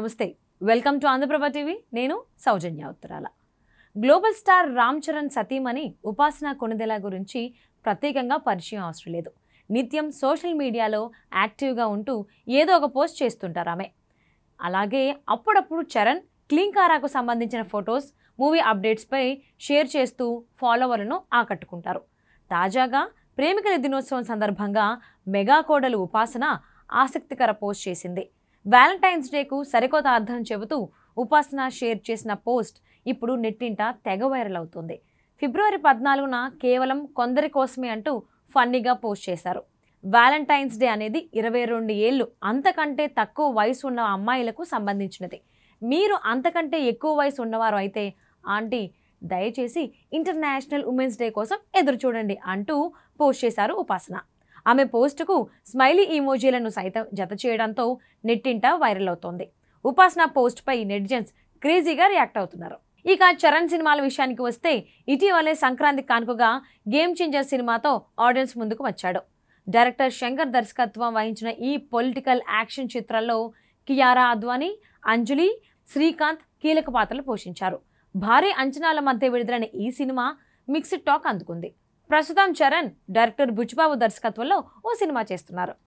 నమస్తే welcome to Andhraprabha TV నేను సౌజన్య ఉత్తరాల గ్లోబల్ స్టార్ రామ్ చరణ్ సతీమణి ఉపాసన కొణిదెల గురించి ప్రత్యేకంగా పరిచయం అవసరం లేదు. నిత్యం సోషల్ మీడియాలో యాక్టివ్గా ఉంటూ ఏదో ఒక పోస్ట్ చేస్తుంటారు ఆమె. అలాగే అప్పుడప్పుడు చరణ్ క్లీంకారాకు సంబంధించిన ఫొటోస్, మూవీ అప్డేట్స్పై షేర్ చేస్తూ ఫాలోవర్లను ఆకట్టుకుంటారు. తాజాగా ప్రేమికుల దినోత్సవం సందర్భంగా మెగా కోడలు ఉపాసన ఆసక్తికర పోస్ట్ చేసింది. వ్యాలంటైన్స్ డేకు సరికొత్త అర్థం చెబుతూ ఉపాసన షేర్ చేసిన పోస్ట్ ఇప్పుడు నెట్టింట తెగ వైరల్ అవుతుంది. ఫిబ్రవరి 14న కేవలం కొందరి కోసమే అంటూ ఫన్నీగా పోస్ట్ చేశారు. వ్యాలంటైన్స్ డే అనేది 22 ఏళ్ళు అంతకంటే తక్కువ వయసు ఉన్న అమ్మాయిలకు సంబంధించినది. మీరు అంతకంటే ఎక్కువ వయసు ఉన్నవారు అయితే ఆంటీ దయచేసి ఇంటర్నేషనల్ ఉమెన్స్ డే కోసం ఎదురు చూడండి అంటూ పోస్ట్ చేశారు ఉపాసన. ఆమె పోస్టుకు స్మైలీ ఈమోజీలను సైతం జత చేయడంతో నెట్టింట వైరల్ అవుతోంది. ఉపాసన పోస్ట్పై నెటిజన్స్ క్రేజీగా రియాక్ట్ అవుతున్నారు. ఇక చరణ్ సినిమాల విషయానికి వస్తే ఇటీవలే సంక్రాంతి కానుకగా గేమ్ చేంజర్ సినిమాతో ఆడియన్స్ ముందుకు వచ్చాడు. డైరెక్టర్ శంకర్ దర్శకత్వం వహించిన ఈ పొలిటికల్ యాక్షన్ చిత్రంలో కియారా అద్వానీ, అంజలి, శ్రీకాంత్ కీలక పాత్రలు పోషించారు. భారీ అంచనాల మధ్య విడుదలైన ఈ సినిమా మిక్స్డ్ టాక్ అందుకుంది. ప్రస్తుతం చరణ్ డైరెక్టర్ బుచ్చిబాబు దర్శకత్వంలో ఓ సినిమా చేస్తున్నారు.